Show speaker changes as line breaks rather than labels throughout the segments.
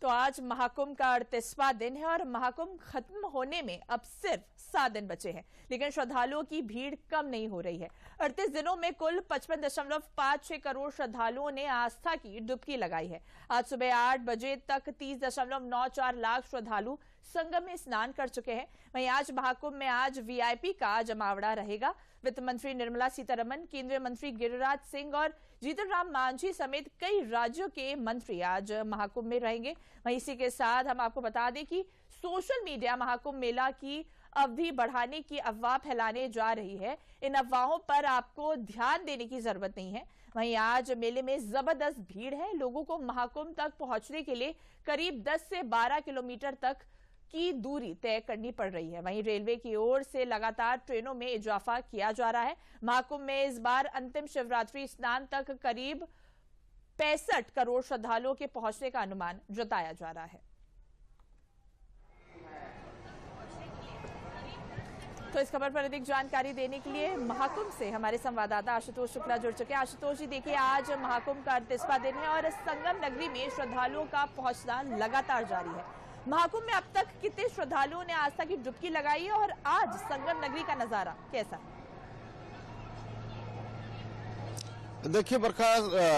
तो आज महाकुंभ का 38वां दिन है और महाकुंभ खत्म होने में अब सिर्फ 7 दिन बचे हैं, लेकिन श्रद्धालुओं की भीड़ कम नहीं हो रही है। 38 दिनों में कुल 55.56 करोड़ श्रद्धालुओं ने आस्था की डुबकी लगाई है। आज सुबह 8 बजे तक 30.94 लाख श्रद्धालु संगम में स्नान कर चुके हैं। वहीं आज महाकुंभ में आज वीआईपी का जमावड़ा रहेगा। वित्त मंत्री निर्मला सीतारमण, केंद्रीय मंत्री गिरिराज सिंह और जीतन राम मांझी समेत कई राज्यों के मंत्री आज महाकुंभ में रहेंगे। वहीं इसी के साथ हम आपको बता दें कि सोशल मीडिया महाकुंभ मेला की अवधि बढ़ाने की अफवाह फैलाने जा रही है। इन अफवाहों पर आपको ध्यान देने की जरूरत नहीं है। वहीं आज मेले में जबरदस्त भीड़ है। लोगों को महाकुंभ तक पहुंचने के लिए करीब 10 से 12 किलोमीटर तक की दूरी तय करनी पड़ रही है। वहीं रेलवे की ओर से लगातार ट्रेनों में इजाफा किया जा रहा है। महाकुंभ में इस बार अंतिम शिवरात्रि स्नान तक करीब 65 करोड़ श्रद्धालुओं के पहुंचने का अनुमान जताया जा रहा है। तो इस खबर पर अधिक जानकारी देने के लिए महाकुंभ से हमारे संवाददाता आशुतोष शुक्ला जुड़ चुके हैं। आशुतोष जी, देखिए आज महाकुंभ का 38वां दिन है और संगम नगरी में श्रद्धालुओं का पहुंचना लगातार जारी है। महाकुंभ में अब तक कितने श्रद्धालुओं ने आस्था की डुबकी लगाई है और आज संगम नगरी का नजारा कैसा?
देखिए बरखा,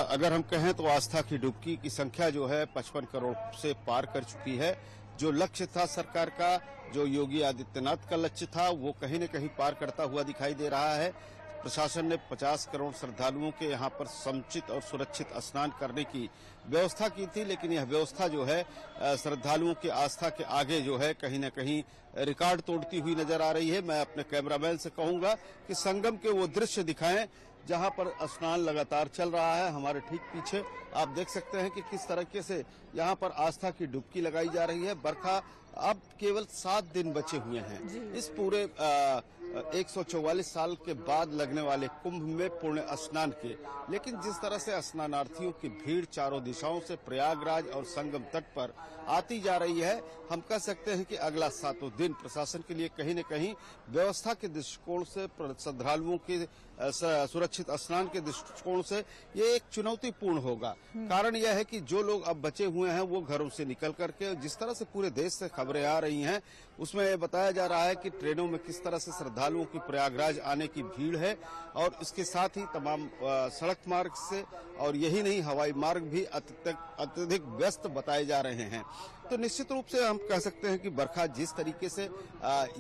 अगर हम कहें तो आस्था की डुबकी की संख्या जो है 55 करोड़ से पार कर चुकी है। जो लक्ष्य था सरकार का, जो योगी आदित्यनाथ का लक्ष्य था, वो कहीं न कहीं पार करता हुआ दिखाई दे रहा है। प्रशासन ने 50 करोड़ श्रद्धालुओं के यहाँ पर समुचित और सुरक्षित स्नान करने की व्यवस्था की थी, लेकिन यह व्यवस्था जो है श्रद्धालुओं की आस्था के आगे जो है कहीं न कहीं रिकॉर्ड तोड़ती हुई नजर आ रही है। मैं अपने कैमरामैन से कहूंगा कि संगम के वो दृश्य दिखाएं जहां पर स्नान लगातार चल रहा है। हमारे ठीक पीछे आप देख सकते हैं कि किस तरीके से यहां पर आस्था की डुबकी लगाई जा रही है। बरखा, अब केवल 7 दिन बचे हुए हैं इस पूरे 144 साल के बाद लगने वाले कुंभ में पुण्य स्नान के, लेकिन जिस तरह से स्नानार्थियों की भीड़ चारों दिशाओं से प्रयागराज और संगम तट पर आती जा रही है, हम कह सकते हैं कि अगला 7 दिन प्रशासन के लिए कहीं न कहीं व्यवस्था के दृष्टिकोण से, श्रद्धालुओं के सुरक्षित स्नान के दृष्टिकोण से ये एक चुनौतीपूर्ण होगा। कारण यह है कि जो लोग अब बचे हुए हैं वो घरों से निकल करके, जिस तरह से पूरे देश से खबरें आ रही हैं उसमें यह बताया जा रहा है कि ट्रेनों में किस तरह से श्रद्धालुओं की प्रयागराज आने की भीड़ है और इसके साथ ही तमाम सड़क मार्ग से और यही नहीं हवाई मार्ग भी अत्यधिक व्यस्त बताए जा रहे हैं। तो निश्चित रूप से हम कह सकते हैं कि बरखा, जिस तरीके से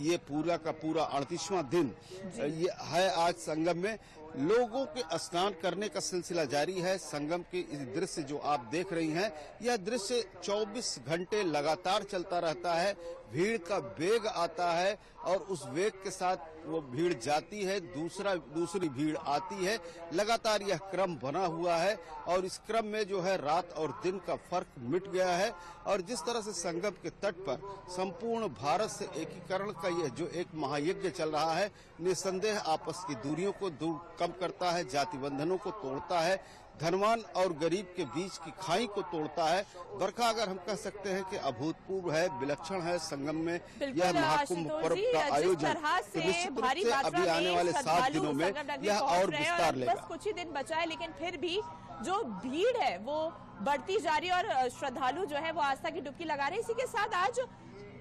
ये पूरा का पूरा 38वां दिन ये है आज संगम में, लोगों के स्नान करने का सिलसिला जारी है। संगम के इस दृश्य जो आप देख रही हैं, यह दृश्य 24 घंटे लगातार चलता रहता है। भीड़ का वेग आता है और उस वेग के साथ वो भीड़ जाती है, दूसरी भीड़ आती है। लगातार यह क्रम बना हुआ है और इस क्रम में जो है रात और दिन का फर्क मिट गया है। और जिस तरह से संगम के तट पर संपूर्ण भारत से एकीकरण का यह जो एक महायज्ञ चल रहा है, निस्संदेह आपस की दूरियों को कम करता है, जाति बंधनों को तोड़ता है, धनवान और गरीब के बीच की खाई को तोड़ता है। बरखा, अगर हम कह सकते हैं कि अभूतपूर्व है, विलक्षण है संगम में यह महाकुंभ पर्व का आयोजन। तो निश्चित रूप से अभी आने वाले 7 दिनों में यह और विस्तार लेगा।
बस कुछ ही दिन बचा है, लेकिन फिर भी जो भीड़ है वो बढ़ती जा रही है और श्रद्धालु जो है वो आस्था की डुबकी लगा रहे हैं। इसी के साथ आज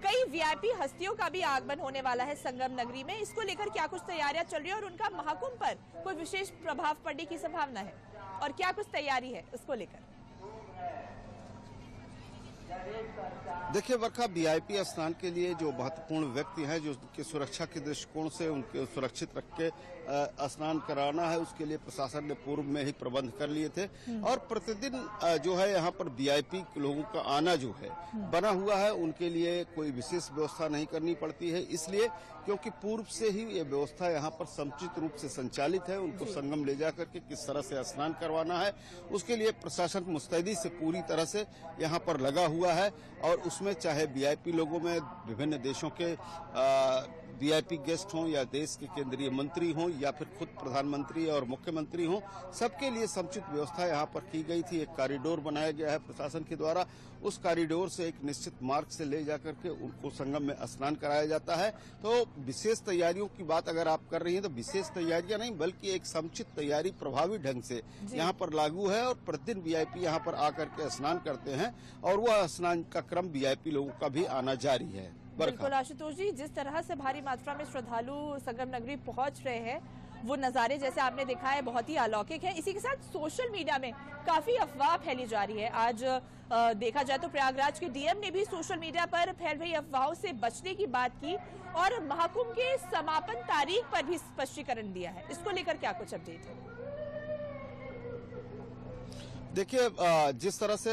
कई वीआईपी हस्तियों का भी आगमन होने वाला है संगम नगरी में। इसको लेकर क्या कुछ तैयारियां चल रही है और उनका महाकुंभ पर कोई विशेष प्रभाव पड़ने की संभावना है और क्या कुछ तैयारी है उसको लेकर?
देखिए बरखा, वीआईपी स्नान के लिए जो महत्वपूर्ण व्यक्ति हैं, जो उनकी सुरक्षा के दृष्टिकोण से उनके सुरक्षित रख के स्नान कराना है, उसके लिए प्रशासन ने पूर्व में ही प्रबंध कर लिए थे। और प्रतिदिन जो है यहाँ पर वीआईपी लोगों का आना जो है बना हुआ है, उनके लिए कोई विशेष व्यवस्था नहीं करनी पड़ती है, इसलिए क्योंकि पूर्व से ही ये व्यवस्था यहाँ पर समुचित रूप से संचालित है। उनको संगम ले जाकर के किस तरह से स्नान करवाना है, उसके लिए प्रशासन मुस्तैदी से पूरी तरह से यहाँ पर लगा हुआ है। और उसमें चाहे वीआईपी लोगों में विभिन्न देशों के वीआईपी गेस्ट हों या देश के केंद्रीय मंत्री हों या फिर खुद प्रधानमंत्री और मुख्यमंत्री हों, सबके लिए समुचित व्यवस्था यहाँ पर की गई थी। एक कॉरिडोर बनाया गया है प्रशासन के द्वारा। उस कॉरिडोर से एक निश्चित मार्ग से ले जाकर के उनको संगम में स्नान कराया जाता है। तो विशेष तैयारियों की बात अगर आप कर रही हैं तो विशेष तैयारियां नहीं बल्कि एक समुचित तैयारी प्रभावी ढंग से यहाँ पर लागू है और प्रतिदिन वीआईपी यहाँ पर आकर के स्नान करते हैं और वह स्नान का क्रम वीआईपी लोगों का भी आना जारी है।
बिल्कुल आशुतोष जी, जिस तरह से भारी मात्रा में श्रद्धालु संगम नगरी पहुंच रहे हैं वो नज़ारे जैसे आपने देखा है बहुत ही अलौकिक है। इसी के साथ सोशल मीडिया में काफी अफवाह फैली जा रही है। आज देखा जाए तो प्रयागराज के डीएम ने भी सोशल मीडिया पर फैल रही अफवाहों से बचने की बात की और महाकुंभ के समापन तारीख पर भी स्पष्टीकरण दिया है। इसको लेकर क्या कुछ अपडेट है?
देखिए, जिस तरह से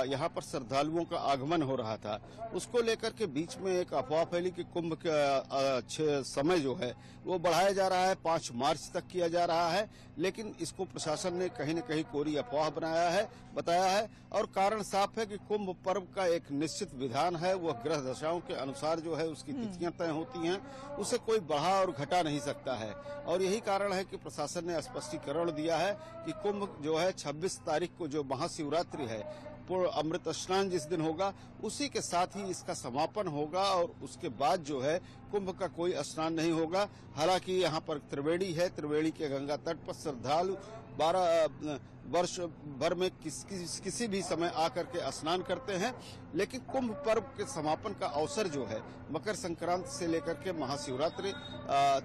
यहाँ पर श्रद्धालुओं का आगमन हो रहा था उसको लेकर के बीच में एक अफवाह फैली कि कुंभ का समय जो है वो बढ़ाया जा रहा है, 5 मार्च तक किया जा रहा है। लेकिन इसको प्रशासन ने कहीं न कहीं कोरी अफवाह बताया है और कारण साफ है कि कुंभ पर्व का एक निश्चित विधान है। वह ग्रह दशाओं के अनुसार जो है उसकी तिथियां तय होती हैं, उसे कोई बढ़ा और घटा नहीं सकता है। और यही कारण है कि प्रशासन ने स्पष्टीकरण दिया है कि कुंभ जो है 26 तारीख को जो महाशिवरात्रि है, पूर्ण अमृत स्नान जिस दिन होगा उसी के साथ ही इसका समापन होगा और उसके बाद जो है कुंभ का कोई स्नान नहीं होगा। हालांकि यहाँ पर त्रिवेणी है, त्रिवेणी के गंगा तट पर श्रद्धालु 12 वर्ष भर में किसी भी समय आकर के स्नान करते हैं। लेकिन कुंभ पर्व के समापन का अवसर जो है मकर संक्रांति से लेकर के महाशिवरात्रि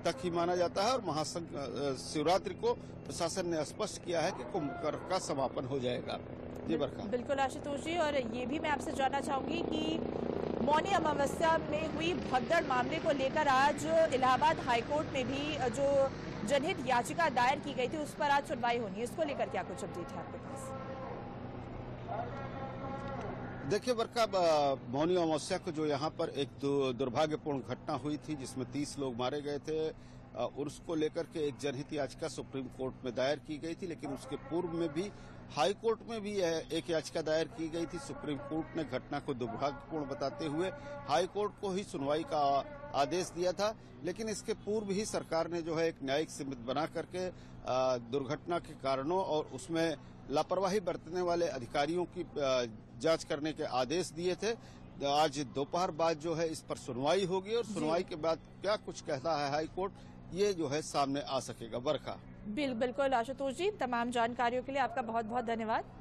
तक ही माना जाता है और महाशिवरात्रि को प्रशासन ने स्पष्ट किया है कि कुंभ पर्व का समापन हो जाएगा। जी बरखा।
बिल्कुल आशुतोष जी, और ये भी मैं आपसे जानना चाहूंगी कि मौनी अमावस्या में हुई भगदड़ मामले को लेकर आज इलाहाबाद हाईकोर्ट में भी जो जनहित याचिका दायर की गई थी उस पर आज सुनवाई होनी है। इसको लेकर क्या कुछ अपडेट है आपके पास?
देखिए बरका, मौनी अमावस्या को जो यहाँ पर एक दुर्भाग्यपूर्ण घटना हुई थी जिसमें 30 लोग मारे गए थे और उसको लेकर के एक जनहित याचिका सुप्रीम कोर्ट में दायर की गई थी। लेकिन उसके पूर्व में भी हाई कोर्ट में भी एक याचिका दायर की गई थी। सुप्रीम कोर्ट ने घटना को दुर्भाग्यपूर्ण बताते हुए हाई कोर्ट को ही सुनवाई का आदेश दिया था। लेकिन इसके पूर्व ही सरकार ने जो है एक न्यायिक समिति बना करके दुर्घटना के कारणों और उसमें लापरवाही बरतने वाले अधिकारियों की जांच करने के आदेश दिए थे। आज दोपहर बाद जो है इस पर सुनवाई होगी और सुनवाई के बाद क्या कुछ कहता है हाई कोर्ट, ये जो है सामने आ सकेगा। बरखा।
बिल्कुल आशुतोष जी, तमाम जानकारियों के लिए आपका बहुत बहुत धन्यवाद।